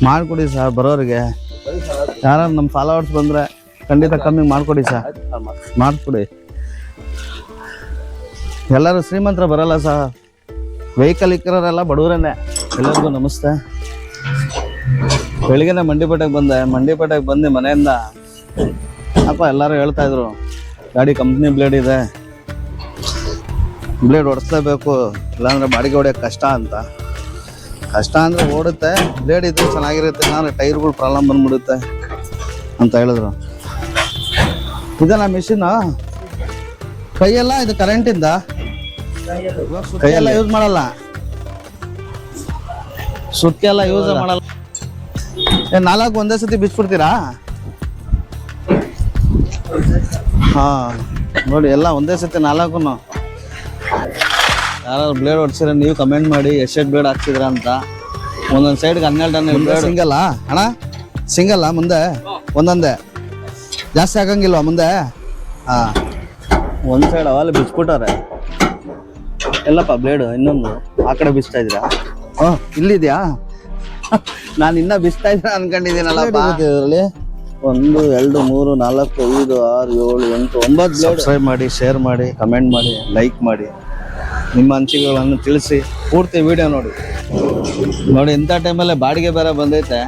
ಮಾಡ್ಕೊಡಿ ಸರ್ ಬರೋರಿಗೆ. ಯಾರು ನಮ್ಮ ಫಾಲೋವರ್ಸ್ ಬಂದ್ರೆ ಖಂಡಿತ ಕಮ್ಮಿ ಮಾಡ್ಕೊಡಿ ಸರ್, ಮಾಡ್ಕೊಡಿ. ಎಲ್ಲರೂ ಶ್ರೀಮಂತರ ಬರಲ್ಲ ಸರ್, ವೆಹಿಕಲ್ ಇಕ್ಕರೆಲ್ಲ ಬಡವರನ್ನೇ. ಎಲ್ಲರಿಗೂ ನಮಸ್ತೆ. ಬೆಳಿಗ್ಗೆನೆ ಮಂಡಿಪೇಟೆಗೆ ಬಂದು ಮನೆಯಿಂದ ಅಪ್ಪ ಎಲ್ಲರೂ ಹೇಳ್ತಾ ಇದ್ರು ಗಾಡಿ ಕಂಪ್ನಿ ಬ್ಲೇಡ್ ಇದೆ, ಬ್ಲೇಡ್ ಹೊಡೆಸ್ಲೇಬೇಕು, ಇಲ್ಲಾಂದ್ರೆ ಬಾಡಿಗೆ ಹೊಡೆಯೋಕೆ ಕಷ್ಟ ಅಂತ. ಕಷ್ಟ ಅಂದರೆ ಓಡುತ್ತೆ, ಬ್ಲೇಡ್ ಇದ್ರೆ ಚೆನ್ನಾಗಿರುತ್ತೆ, ಇಲ್ಲಾಂದ್ರೆ ಟೈರ್ಗಳು ಪ್ರಾಬ್ಲಮ್ ಬಂದ್ಬಿಡುತ್ತೆ ಅಂತ ಹೇಳಿದ್ರು. ಇದನ್ನ ಮಿಷಿನ್ ಕೈಯೆಲ್ಲ ಇದು ಕರೆಂಟಿಂದ, ಕೈಯೆಲ್ಲ ಯೂಸ್ ಮಾಡಲ್ಲ, ಸುತ್ಕೆಲ್ಲ ಯೂಸ್ ಮಾಡಲ್ಲ. 4 ಒಂದೇ ಸತಿ ಬಿಚ್ಬಿಡ್ತೀರಾ? ಹಾ ನೋಡಿ, ಎಲ್ಲ ಒಂದೇ ಸತಿ 4. ಯಾರು ಬ್ಲೇಡ್ ಹೊಡ್ಸಿರ ನೀವು ಕಮೆಂಟ್ ಮಾಡಿ, ಎಷ್ಟೆಷ್ಟು ಬ್ಲೇಡ್ ಹಾಕ್ಸಿದ್ರ ಅಂತ. ಒಂದೊಂದು ಸೈಡ್ಗೆ 12 ಬ್ಲೇಡ್. ಸಿಂಗಲ್ಲ ಅಣ್ಣ, ಸಿಂಗಲ್ಲ ಮುಂದೆ ಒಂದೊಂದೇ, ಜಾಸ್ತಿ ಆಗಂಗಿಲ್ವಾ ಮುಂದೆ? ಹಾ, ಒಂದು ಸೈಡ್ ಅವಲ್ಲಿ ಬಿಚ್ಬಿಟ್ಟಾರೆ. ಎಲ್ಲಪ್ಪ ಬ್ಲೇಡ್ ಇನ್ನೊಂದು ಆ ಕಡೆ ಬಿಚ್ತಾ ಇದ್ದೀರಾ? ಇಲ್ಲಿದ್ಯಾ? ನಾನು ಇನ್ನ ಬಿಚ್ತಾ ಇದ್ರ ಅನ್ಕೊಂಡಿದ್ದೀನಲ್ಲಪ್ಪ. ಇದರಲ್ಲಿ 1 2 3 4 5 6 7 8 9 ಸಬ್ಸ್ಕ್ರೈಬ್ ಮಾಡಿ, ಶೇರ್ ಮಾಡಿ, ಕಮೆಂಟ್ ಮಾಡಿ, ಲೈಕ್ ಮಾಡಿ, ನಿಮ್ಮ ಅನಿಸಿಕೆಗಳನ್ನು ತಿಳಿಸಿ. ಪೂರ್ತಿ ವಿಡಿಯೋ ನೋಡಿ. ಇಂಥ ಟೈಮಲ್ಲೇ ಬಾಡಿಗೆ ಬೇರೆ ಬಂದೈತೆ,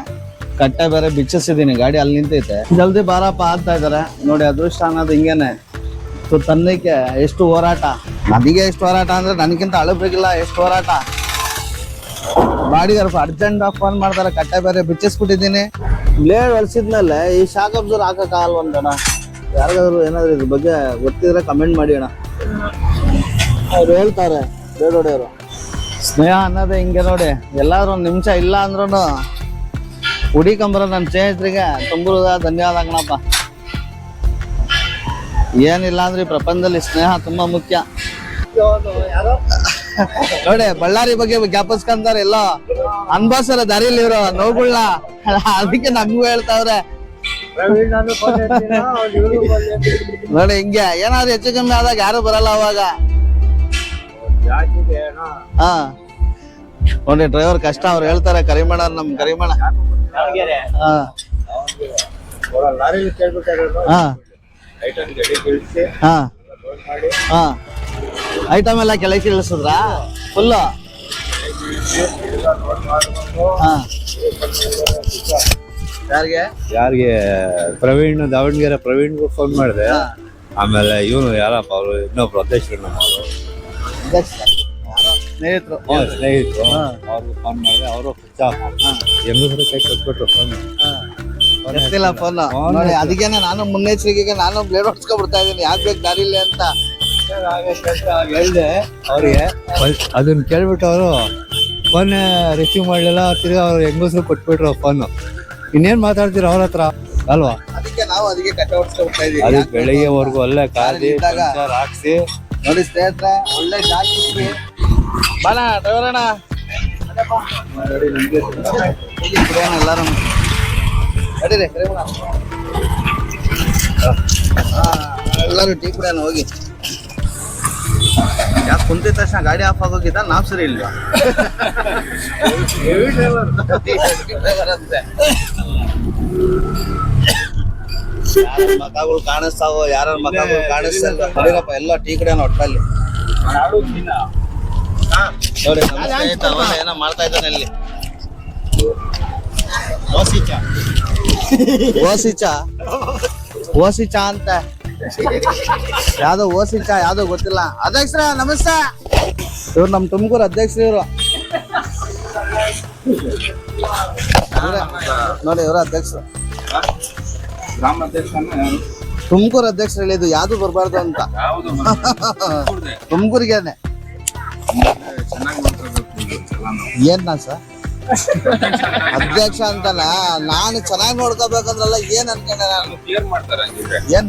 ಕಟ್ಟೆ ಬೇರೆ ಬಿಚ್ಚಿಸಿದ್ದೀನಿ, ಗಾಡಿ ಅಲ್ಲಿ ನಿಂತೈತೆ. ಜಲ್ದಿ ಬಾರಪ್ಪ ಆಗ್ತಾ ಇದಾರೆ ನೋಡಿ. ಅದೃಷ್ಟ ಅನ್ನೋದು ಹಿಂಗೇನೆ, ತನ್ನಕ್ಕೆ ಎಷ್ಟು ಹೋರಾಟ, ನನಗೆ ಎಷ್ಟು ಹೋರಾಟ ಅಂದ್ರೆ ನನಗಿಂತ ಅಳಬ್ರಿಗಿಲ್ಲ ಎಷ್ಟು ಹೋರಾಟ. ಬಾಡಿಗೆ ಅರ್ಜೆಂಟ್ ಫೋನ್ ಮಾಡ್ತಾರೆ, ಕಟ್ಟೆ ಬೇರೆ ಬಿಚ್ಚಿಸ್ಬಿಟ್ಟಿದ್ದೀನಿ. ಬ್ಲೇಡ್ ಹೊಡ್ಸಿದ್ಮೇಲೆ ಈ ಶಾಕ್ ಅಬ್ಸರ್ವ್ ಹಾಕಕ್ಕಾಗಲ್ವಂತಣ್ಣ. ಯಾರಿಗಾದ್ರು ಏನಾದ್ರು ಇದ್ರ ಬಗ್ಗೆ ಗೊತ್ತಿದ್ರೆ ಕಮೆಂಟ್ ಮಾಡಿ ಅಣ್ಣ. ಅವ್ರು ಹೇಳ್ತಾರೆ ಬ್ಲೇಡ್ ಹೊಡೆಯೋರು. ಸ್ನೇಹ ಅನ್ನೋದೇ ಹಿಂಗೆ ನೋಡಿ, ಎಲ್ಲಾದ್ರೂ 1 ನಿಮಿಷ ಇಲ್ಲ ಅಂದ್ರೂ ಹುಡಿಕೊಂಬರೋ ನನ್ನ ಸ್ನೇಹಿತರಿಗೆ ತುಂಬ ಧನ್ಯವಾದ ಕಣಪ್ಪ. ಏನಿಲ್ಲ ಅಂದ್ರೆ ಈ ಪ್ರಪಂಚದಲ್ಲಿ ಸ್ನೇಹ ತುಂಬಾ ಮುಖ್ಯ ನೋಡಿ. ಬಳ್ಳಾರಿ ಬಗ್ಗೆ ಜ್ಞಾಪಿಸ್ಕೊಂತಾರೆ, ಎಲ್ಲೋ ಅನ್ಭವಿಸಲ್ಲ ದಾರಿಲಿ ಇವರು ನೋವುಗಳನ್ನ, ಅದಕ್ಕೆ ನಮಗೂ ಹೇಳ್ತಾವ್ರೆ ನೋಡಿ. ಹಿಂಗೆ ಏನಾದ್ರು ಹೆಚ್ಚು ಕಮ್ಮಿ ಆದಾಗ ಯಾರು ಬರಲ್ಲ ಅವಾಗ. ಹಾ ನೋಡಿ, ಡ್ರೈವರ್ ಕಷ್ಟ ಅವ್ರು ಹೇಳ್ತಾರೆ. ಕರಿಮಣ, ನಮ್ ಕರಿಮಣ. ಹಾ ಹಾ ಹಾ ಐಟಮ್ ಎಲ್ಲ ಕೆಳಗೆ ಇಳಿಸಿದ್ರಾ ಫುಲ್ಲು? ಹಾ, ಯಾರಿಗೆ? ಪ್ರವೀಣ್, ದಾವಣಗೆರೆ ಪ್ರವೀಣ್ಗೂ ಫೋನ್ ಮಾಡಿದೆ. ಆಮೇಲೆ ಇವನು ಯಾರಪ್ಪ ಅವರು, ಇನ್ನೊಬ್ರು ಅಧ್ಯಕ್ಷರು ನಮ್ಮವರು, ಸ್ನೇಹಿತರು ಅವ್ರಿಗೂ ಫೋನ್ ಮಾಡಿದೆ. ಅವರು ಹೆಂಗಸರು ಕೈ ಕೊಟ್ಬಿಟ್ರು ಫೋನ್. ಎತ್ತಿಲ್ಲ ಫೋನ್ ನೋಡಿ. ಅದಕ್ಕೇನೆ ನಾನು ಮುನ್ನೆಚ್ಚರಿಕೆಗೆ ನಾನು ಬ್ಲೇಡ್ ಹೊಡ್ಸ್ಕೊಬಿಡ್ತಾ ಇದ್ದೀನಿ, ಯಾಕೆ ಬೇಕು ದಾರಿಲಿ ಅಂತ ಹೇಳ್ದೆ ಅವ್ರಿಗೆ. ಅದನ್ನ ಕೇಳ್ಬಿಟ್ಟು ಅವರು ಫೋನ್ ರಿಸೀವ್ ಮಾಡಲಿಲ್ಲ. ತಿರ್ಗಾ ಅವ್ರು ಹೆಂಗಸರು ಕೊಟ್ಬಿಟ್ರು ಫೋನು. ಇನ್ನೇನ್ ಮಾತಾಡ್ತೀರ ಅವ್ರ ಹತ್ರ ಅಲ್ವಾ? ಅದಕ್ಕೆ ನಾವು ಅದಕ್ಕೆ ಕಟ್ಟೆ ಹೊಡ್ಸ್ಕೊಬಿಡ್ತಾ ಇದೀವಿ. ಅದಕ್ಕೆ ಬೆಳಿಗ್ಗೆವರೆಗೂ ಒಳ್ಳೆ ಕಾದಿ ಹಾಕ್ಸಿ ನೋಡಿ ಸ್ನೇಹಿತರೆ, ಒಳ್ಳೆ ಜಾಸ್ತಿ ಬಾಣ ಡ್ರೈವರಣ್ಣ ಎಲ್ಲಾರು ನಡೀರಿ. ಎಲ್ಲರೂ ಟೀ ಕುಡಿಯೋಣ ಹೋಗಿ. ಯಾಕೆ ಕುಂತಿದ ತಕ್ಷಣ ಗಾಡಿ ಆಫ್ ಆಗೋಗಿದ್ದ, ನಾವು ಸರಿ ಇಲ್ವಾ? ಯಾರ ಮಖಗಳು ಕಾಣಿಸ್ತಾವೋ, ಯಾರ ಮಖಗಳು ಕಾಣಿಸ್ತಲ್ಲ. ನಡೀರಪ್ಪ ಎಲ್ಲ ಟೀ ಕುಡಿಯೋಣ ಒಟ್ಟಲ್ಲಿ ನೋಡಿ. ಏನೋ ಮಾಡ್ತಾ ಇದ್ದಾನೆ ಅಲ್ಲಿ. ಓಸಿ ಚಾ ಅಂತ ಯಾವ್ದೋ ಓಸಿ ಚಾ ಯಾವ್ದೋ ಗೊತ್ತಿಲ್ಲ. ಅಧ್ಯಕ್ಷರ ನಮಸ್ತೆ. ಇವ್ರು ನಮ್ ತುಮಕೂರು ಅಧ್ಯಕ್ಷರು ಇವ್ರು ನೋಡಿ. ಇವ್ರ ಅಧ್ಯಕ್ಷರು, ತುಮಕೂರು ಅಧ್ಯಕ್ಷರು ಹೇಳಿದ್ದು ಯಾವ್ದು ಬರ್ಬಾರ್ದು ಅಂತ. ತುಮಕೂರಿಗೇನೆ ಏನ್ ಸರ್ ಅಧ್ಯಕ್ಷ ಅಂತಲ್ಲ, ನಾನು ಚೆನ್ನಾಗಿ ನೋಡ್ಕೋಬೇಕಂದ್ರಲ್ಲ. ಏನ್ ಅನ್ಕೊಂಡೆ ನಾನು? ಕ್ಲಿಯರ್ ಮಾಡ್ತಾರೆ ಏನ್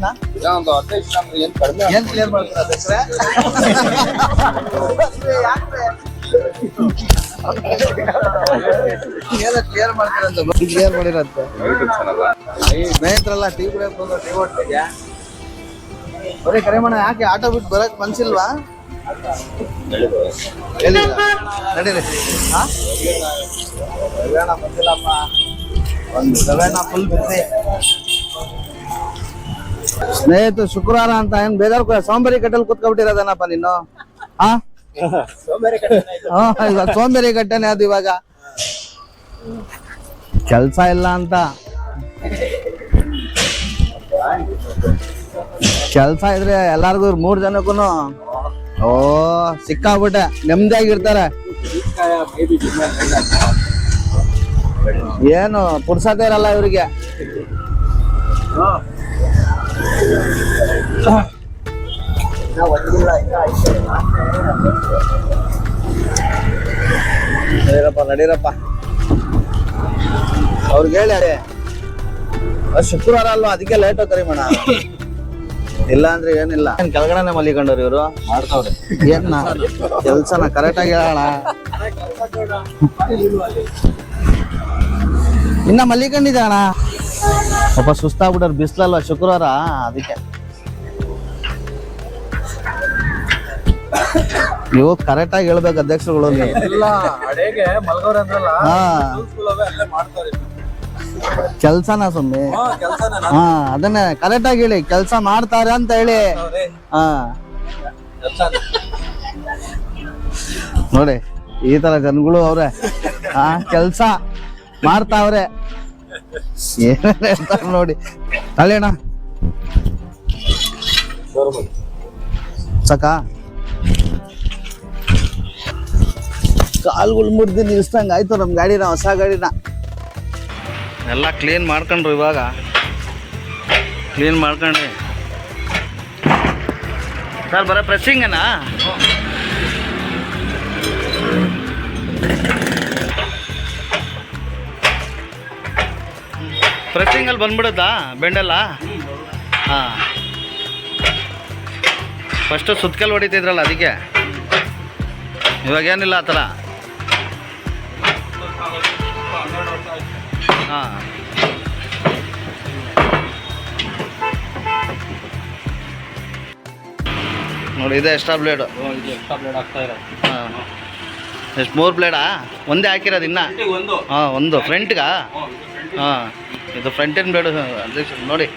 ಕ್ಲಿಯರ್ ಮಾಡ್ತಾರೆ ಅಧ್ಯಕ್ಷರೇ? ಕ್ಲಿಯರ್ ಮಾಡ್ತಾರೆ ಅಂತ ಕ್ಲಿಯರ್ ಮಾಡಿರಂತೆ ಸ್ನೇಹಿತರಲ್ಲ. ಟೀ ಕುಡಿಯಕ್ ಬಂದು ಟೀ ಹೊಟ್ಟಿದ್ಯಾ? ಬರೀ ಕರಿಮಣ ಯಾಕೆ ಆಟೋ ಬಿಟ್ಟು ಬರಕ್ ಮನ್ಸಿಲ್ವಾ? ನಡೀರಿ ಬಂದಿಲ್ಲಪ್ಪ ಒಂದು ಫುಲ್ ಬಿಸಿ. ಸ್ನೇಹಿತರು ಶುಕ್ರವಾರ ಅಂತ ಏನ್ ಬೇಜಾರು ಸೋಂಬೇರಿ ಕಟ್ಟಲ್ಲಿ ಕೂತ್ಕೊಬಿಟ್ಟಿರೋದೇನಪ್ಪ ನೀನು? ಹಾ ಇವಾಗ ಸೋಂಬೇರಿ ಕಟ್ಟೆನೆ ಅದು. ಇವಾಗ ಕೆಲ್ಸ ಇಲ್ಲ ಅಂತ, ಕೆಲ್ಸ ಇದ್ರೆ ಎಲ್ಲಾರ್ಗು 3 ಜನಕ್ಕೂ ಓ ಸಿಕ್ಕಾಬಿಟ್ಟೆ ನೆಮ್ಮದಿಯಾಗಿರ್ತಾರೆ. ಏನು ಪುರ್ಸತೆ ಇರಲ್ಲ ಇವ್ರಿಗೆ. ನಡೀರಪ್ಪ ಅವ್ರಿಗೆ ಹೇಳಿ ಶುಕ್ರವಾರ ಅಲ್ವಾ ಅದಕ್ಕೆ ಲೇಟ್ ಕರಿಮಣ. ಇಲ್ಲ ಅಂದ್ರೆ ಏನಿಲ್ಲ, ಕೆಳಗಡೆ ಮಲಿಕೊಂಡವ್ರು ಇವರು ಮಾಡ್ತಾವ್ರೆ. ಏನ್ ಕೆಲ್ಸನ ಕರೆಕ್ಟ್ ಆಗಿ ಹೇಳೋಣ. ಇನ್ನ ಮಲಿಕೊಂಡಿದ್ದೆ ಅಣ್ಣ, ಪಾಪ ಸುಸ್ತಾಗ್ಬಿಟ್ಟವ್ರು, ಬಿಸ್ಲಲ್ವಾ ಶುಕ್ರವಾರ ಅದಕ್ಕೆ. ನೀವು ಕರೆಕ್ಟ್ ಆಗಿ ಹೇಳ್ಬೇಕು ಅಧ್ಯಕ್ಷರುಗಳು. ಕೆಲ್ಸನ ಸುಮ್ಮನೆ ಹಾ ಅದನ್ನೇ ಕರೆಕ್ಟ್ ಆಗಿ ಹೇಳಿ, ಕೆಲ್ಸ ಮಾಡ್ತಾರೆ ಅಂತ ಹೇಳಿ. ಹಾ ನೋಡಿ ಈ ತರ ಜನಗಳು ಅವ್ರೆ, ಹಾ ಕೆಲ್ಸ ಮಾಡ್ತಾವ್ರೆ ಏನೇನ್ ಹೇಳ್ತಾರ ನೋಡಿ. ಅಲ್ಲೇಣ ಸಕ ಕಾಲ್ಗಳು ಮುಡ್ದು ನಿಲ್ಸ್ದಂಗ ಆಯ್ತು ನಮ್ ಗಾಡಿನ, ಹೊಸ ಗಾಡಿನ ಎಲ್ಲ ಕ್ಲೀನ್ ಮಾಡ್ಕೊಂಡ್ರು. ಇವಾಗ ಕ್ಲೀನ್ ಮಾಡ್ಕೊಂಡ್ರಿ ಸರ್. ಬರೋ ಪ್ರೆಸ್ಸಿಂಗನಾ? ಪ್ರೆಸ್ಸಿಂಗಲ್ಲಿ ಬಂದ್ಬಿಡುತ್ತಾ ಬೆಂಡೆಲ್ಲ? ಹಾಂ ಫಸ್ಟು ಸುತ್ತಕಲ್ ಹೊಡಿತಿದ್ರಲ್ಲ ಅದಕ್ಕೆ. ಇವಾಗೇನಿಲ್ಲ ಆ ಥರ. ಹಾಂ ನೋಡಿ ಇದೆ ಎಕ್ಸ್ಟ್ರಾ ಬ್ಲೇಡು. ಹಾಂ ಎಷ್ಟು 3 ಬ್ಲೇಡಾ? ಒಂದೇ ಹಾಕಿರೋದು ಇನ್ನ? ಹಾಂ ಒಂದು ಫ್ರಂಟ್ಗಾ? ಹಾಂ ಇದು ಫ್ರಂಟಿನ ಬ್ಲೇಡು ಅಧ್ಯಕ್ಷ ನೋಡಿ.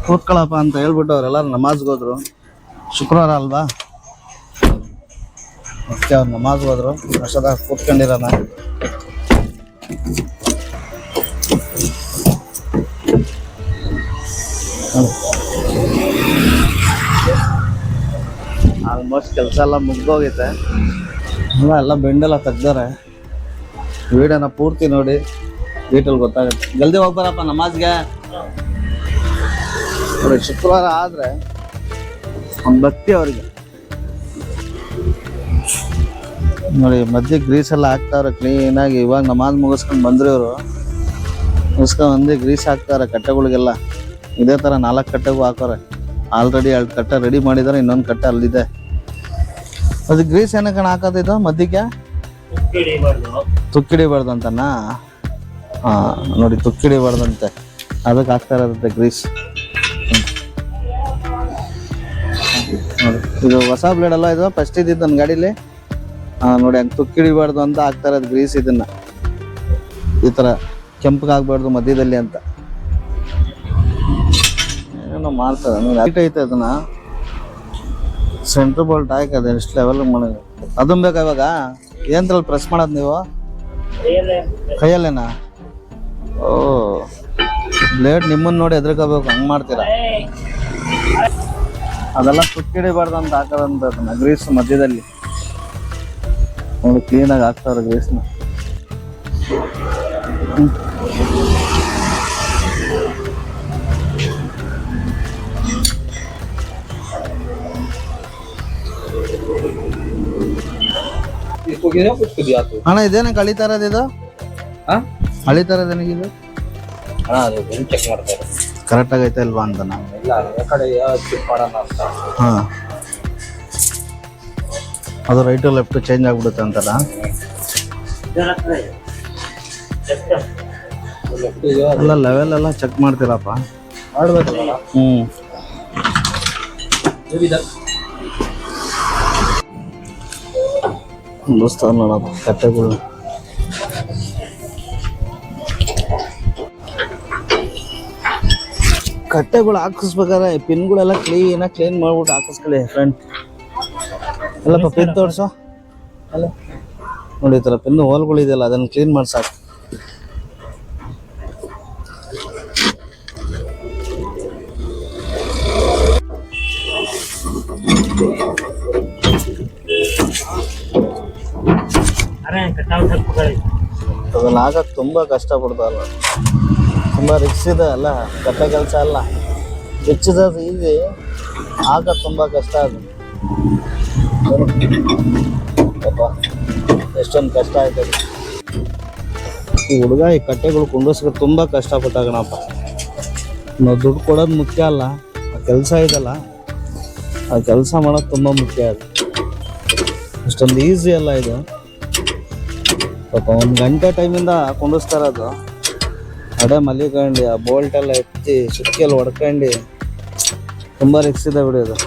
ಕೂತ್ಕೊಳ್ಳಪ್ಪ ಅಂತ ಹೇಳ್ಬಿಟ್ಟು ಅವರೆಲ್ಲರೂ ನಮಾಜ್ಗೆ ಹೋದ್ರು. ಶುಕ್ರವಾರ ಅಲ್ವಾ, ಮತ್ತೆ ಅವ್ರು ನಮಾಜ್ಗೆ ಹೋದ್ರು. ವರ್ಷದಾಗ ಕೂತ್ಕೊಂಡಿರೋಣ. ಆಲ್ಮೋಸ್ಟ್ ಕೆಲಸ ಎಲ್ಲ ಮುಗ್ದೋಗೈತೆ. ಎಲ್ಲ ಬೆಂಡೆಲ್ಲ ತೆಗ್ದಾರೆ. ವಿಡಿಯೋನ ಪೂರ್ತಿ ನೋಡಿ, ಡೀಟೇಲ್ ಗೊತ್ತಾಗುತ್ತೆ. ಜಲ್ದಿ ಹೋಗ್ಬಾರಪ್ಪ ನಮಾಜ್ಗೆ. ನೋಡಿ ಶುಕ್ರವಾರ ಆದ್ರೆ ಒಂದು ಭಕ್ತಿ ಅವ್ರಿಗೆ. ನೋಡಿ ಮಧ್ಯೆ ಗ್ರೀಸ್ ಎಲ್ಲ ಹಾಕ್ತಾವ್ರೆ ಕ್ಲೀನಾಗಿ. ಇವಾಗ ನಮಾಜ್ ಮುಗಿಸ್ಕೊಂಡು ಬಂದ್ರು ಇವರು. ಮುಗಿಸ್ಕೊಂಡು ಬಂದು ಗ್ರೀಸ್ ಹಾಕ್ತಾರೆ ಕಟ್ಟೆಗಳಿಗೆಲ್ಲ. ಇದೇ ಥರ 4 ಕಟ್ಟೆಗೂ ಹಾಕೋರೆ. ಆಲ್ರೆಡಿ 2 ಕಟ್ಟೆ ರೆಡಿ ಮಾಡಿದ್ದಾರೆ, ಇನ್ನೊಂದು ಕಟ್ಟೆ ಅಲ್ಲಿದೆ. ಅದು ಗ್ರೀಸ್ ಏನಕ್ಕೆ ಹಾಕೋದಿದ್ದು ಮಧ್ಯಕ್ಕೆ? ತುಕ್ಕಿಡಿಬಾರ್ದು ಅಂತನಾ? ಹಾಂ ನೋಡಿ ತುಕ್ಕಿಡಿಬಾರ್ದಂತೆ, ಅದಕ್ಕೆ ಹಾಕ್ತಾ ಇರೋದಂತೆ ಗ್ರೀಸ್. ನೋಡಿ ಇದು ಹೊಸ ಬ್ಲೇಡ್ ಅಲ್ಲ, ಇದು ಫಸ್ಟ್ ಇದ್ದಿದ್ದು ನನ್ನ ಗಾಡೀಲಿ. ನೋಡಿ ಹಂಗೆ ತುಕ್ಕಿಡಿಬಾರ್ದು ಅಂತ ಹಾಕ್ತಾ ಇರೋದು ಗ್ರೀಸ್. ಇದನ್ನ ಈ ಥರ ಕೆಂಪಗೆ ಆಗ್ಬಾರ್ದು ಮಧ್ಯದಲ್ಲಿ ಅಂತ ಏನೋ ಮಾಡ್ತಾರೆ. ಲೈಟ್ ಐತೆ ಅದನ್ನ ಸೆಂಟ್ರ್ ಬೋಲ್ಟ್ ಹಾಕಿ ಅದು ಎಷ್ಟು ಲೆವೆಲ್ ಮಾಡೋದು. ಅದನ್ನ ಬೇಕಾ ಇವಾಗ? ಏನ್ರಲ್ಲಿ ಪ್ರೆಸ್ ಮಾಡೋದು ನೀವು? ಕೈಯಲ್ಲೇನಾ? ಓ ಬ್ಲೇಡ್ ನಿಮ್ಮನ್ನ ನೋಡಿ ಎದ್ರಕೋಬೇಕು, ಹಂಗೆ ಮಾಡ್ತೀರಾ? ಅದೆಲ್ಲ ತುಕ್ಕಿಡಿಬಾರ್ದು ಅಂತ ಹಾಕೋದಂತ ಗ್ರೀಸ್ ಮಧ್ಯದಲ್ಲಿ. ನೋಡಿ ಕ್ಲೀನಾಗಿ ಹಾಕ್ತಾರೆ ಗ್ರೀಸ್ನ. ಅಣ್ಣ ಇದೇನ ಕಳೀತಾ ಇರೋದು? ಇದು ಅಳಿತಾ ಇರೋದೇನಿದು? ಚೆಕ್ ಮಾಡ್ತಾರೆ ಕರೆಕ್ಟ್ ಆಗೈತೆ ಅಲ್ವಾ ಅಂತ ನಾವು. ಇಲ್ಲ ಕಡೆ ಚೆಕ್ ಮಾಡೋಣ ಅಂತ. ಹಾಂ ಅದು ರೈಟು ಲೆಫ್ಟ್ ಚೇಂಜ್ ಆಗ್ಬಿಡುತ್ತೆ ಅಂತಲ್ಲ. ಎಲ್ಲ ಲೆವೆಲ್ ಎಲ್ಲ ಚೆಕ್ ಮಾಡ್ತೀರಪ್ಪ. ಮಾಡ್ಬೇಕಲ್ಲ. ದೋಸ್ತ ನೋಡಪ್ಪ ಕಟ್ಟೆಗಳು. ಕಟ್ಟೆಗಳು ಹಾಕಿಸ್ಬೇಕಾದ್ರೆ ಪಿನ್ಗಳೆಲ್ಲ ಕ್ಲೀನ್ ಮಾಡ್ಬಿಟ್ಟು ಹಾಕಿಸ್ಕೊಳ್ಳಿ ಫ್ರೆಂಡ್. ಎಲ್ಲಪ್ಪ ಪಿನ್ ತೋರ್ಸೋ. ಅಲ್ಲ ನೋಡಿ, ಈ ಥರ ಪಿನ್ ಹೋಲ್ಗಳಿದೆಯಲ್ಲ ಅದನ್ನು ಕ್ಲೀನ್ ಮಾಡ್ಸಾಕ. ಅದನ್ನ ಹಾಕಕ್ಕೆ ತುಂಬ ಕಷ್ಟಪಡ್ತಾರಲ್ಲ, ತುಂಬ ರಿಕ್ಸ್ ಇದೆ ಅಲ್ಲ. ಕಟ್ಟೆ ಕೆಲಸ ಅಲ್ಲ, ಹೆಚ್ಚಿದ ಈಸಿ, ಹಾಕಕ್ಕೆ ತುಂಬ ಕಷ್ಟ ಅದು. ಎಷ್ಟೊಂದು ಕಷ್ಟ ಆಯ್ತದೆ. ಈ ಹುಡುಗ ಈ ಕಟ್ಟೆಗಳು ಕುಂಡಿಸ್ಕೊಂಡು ತುಂಬ ಕಷ್ಟಪಟ್ಟಾಗಣಪ್ಪ. ನಾವು ದುಡ್ಡು ಕೊಡೋದು ಮುಖ್ಯ ಅಲ್ಲ, ಆ ಕೆಲಸ ಇದೆಲ್ಲ, ಆ ಕೆಲಸ ಮಾಡೋದು ತುಂಬ ಮುಖ್ಯ. ಅದು ಅಷ್ಟೊಂದು ಈಸಿ ಅಲ್ಲ ಇದು. ಪಾಪ 1 ಗಂಟೆ ಟೈಮಿಂದ ಕುಂಡಿಸ್ತಾರದು. ಅಡೆ ಮಲಿಕೊಂಡು ಆ ಬೋಲ್ಟ್ ಎಲ್ಲ ಎತ್ತಿ ಸುಕ್ಕಿಯಲ್ಲಿ ಹೊಡ್ಕೊಂಡು ತುಂಬ ರಿಕ್ಸ್ ಇದೆ ಬಿಡಿ ಅದು.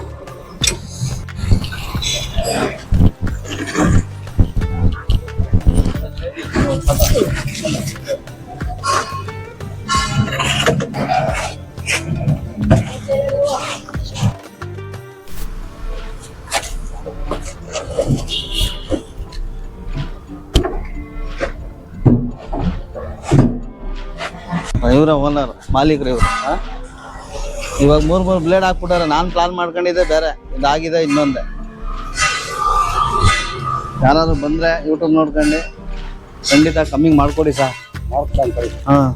ಇವರ ಓನರ್ ಮಾಲೀಕರು ಇವರು. ಇವಾಗ 3 ಬ್ಲೇಡ್ ಹಾಕ್ಬಿಟ್ಟಾರೆ. ನಾನು ಪ್ಲಾನ್ ಮಾಡ್ಕೊಂಡಿದ್ದೆ ಬೇರೆ, ಇದಾಗಿದೆ ಇನ್ನೊಂದೇ. ಯಾರಾದ್ರು ಬಂದರೆ ಯೂಟ್ಯೂಬ್ ನೋಡ್ಕೊಂಡು ಖಂಡಿತ ಕಮ್ಮಿ ಮಾಡಿಕೊಡಿ ಸರ್. ಹಾಂ,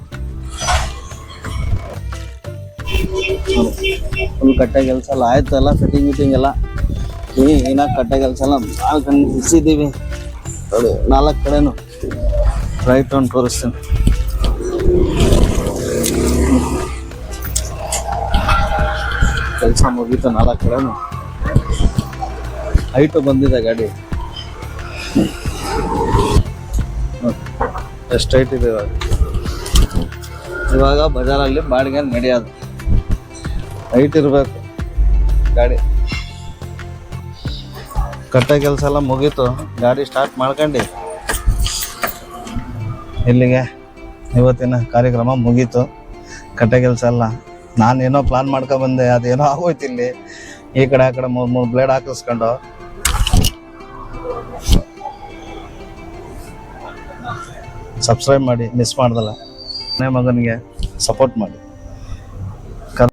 ಫುಲ್ ಕಟ್ಟೆ ಕೆಲಸ ಎಲ್ಲ ಆಯ್ತು. ಎಲ್ಲ ಫಿಟ್ಟಿಂಗ್ ಎಲ್ಲ ಏನಾಗಿ ಕಟ್ಟೆ ಕೆಲಸ ಎಲ್ಲ 4 ಗಂಟೆ ಬಿಸಿದ್ದೀವಿ ನೋಡಿ. 4 ಕಡೆನೂ ರೈಟ್ ಒಂದು ತೋರಿಸ್ತೀನಿ. ಕೆಲಸ ಮುಗೀತು 4 ಕಡೆನೂ. ಹೈಟು ಬಂದಿದೆ ಗಾಡಿ, ಎಷ್ಟು ಹೈಟ್ ಇದೆ ಇವಾಗ ಬಜಾರಲ್ಲಿ ಬಾಡಿಗೆ ನಡೆಯೋದು. ಹೈಟ್ ಇರಬೇಕು ಗಾಡಿ. ಕಟ್ಟೆ ಕೆಲಸ ಎಲ್ಲ ಮುಗೀತು, ಗಾಡಿ ಸ್ಟಾರ್ಟ್ ಮಾಡ್ಕೊಂಡು ಇಲ್ಲಿಗೆ ಇವತ್ತಿನ ಕಾರ್ಯಕ್ರಮ ಮುಗೀತು. ಕಟ್ಟೆ ಕೆಲಸ ಎಲ್ಲ ನಾನೇನೋ ಪ್ಲಾನ್ ಮಾಡ್ಕೊಬಂದೆ, ಅದೇನೋ ಆಗೋಯ್ತು. ಇಲ್ಲಿ ಈ ಕಡೆ ಆ ಕಡೆ 3 ಬ್ಲೇಡ್ ಹಾಕಿಸ್ಕೊಂಡು. ಸಬ್ಸ್ಕ್ರೈಬ್ ಮಾಡಿ, ಮಿಸ್ ಮಾಡ್ದಲ್ಲ. ಮನೆ ಮಗನಿಗೆ ಸಪೋರ್ಟ್ ಮಾಡಿ.